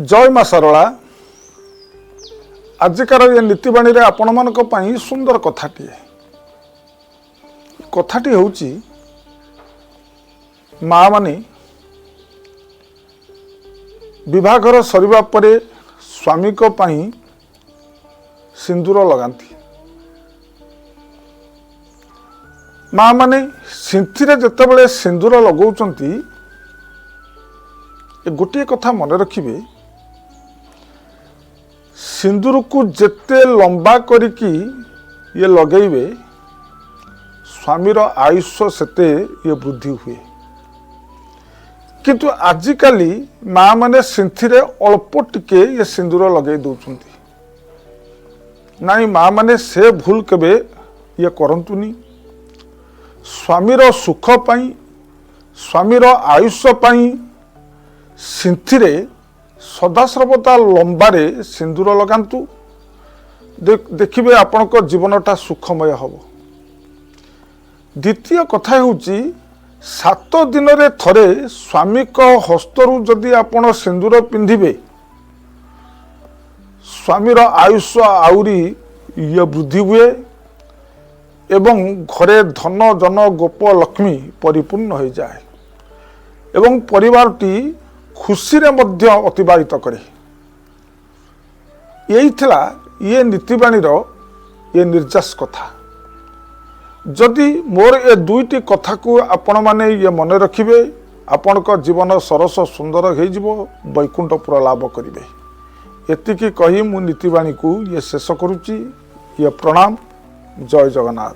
जय मां सरला आजिकार ये नीतिवाणी रे आपण मानक पई सुंदर कथाटी होची माँ माने विवाहर सरिबा परे स्वामी को पई सिंदूर लगाती। माँ माने सिंथिरे जेतेबेले सिंदूर लगौचंती गोटे कथा मन रखिबे, सिंदूर को जेते लंबा करिकी ये लगेबे स्वामीर आयुष्य सेते ये वृद्धि हुए। किंतु आजिकाली माँ माने सिंथिरे अल्प टिके ये सिंदूर लगे दौचंती। नाई माँ माने से भूल केबे ये करंतुनी। स्वामीर सुख पाई, स्वामीर आयुष्य पाई सिंथिरे सदासर्वदा लंबारे सिंदूर लगांतु। देखिबे आपनक जीवनटा सुखमय हबो। द्वितीय कथा होची 7 दिन रे थरे स्वामी को हस्तरु जदि आपण सिंदूर पिंधिबे स्वामीर आयुष्य आउरी ये वृद्धि हुए एवं घरे धन जन गोप लक्ष्मी परिपूर्ण हो जाए एवं परिवारटी खुशी रे मध्य अतिबाहित करे। यही थिला ये नीतिवाणी ये निर्जास कथा। जदि मोर ए दुईटी कथा को आपण माने ये मन रखिबे आपण को जीवन सरस सुंदर हो जिवो, वैकुंठपुर लाभ करिवे। एतिकी कही मु नीतिवाणी को ये शेष करुची। ये प्रणाम। जय जगन्नाथ।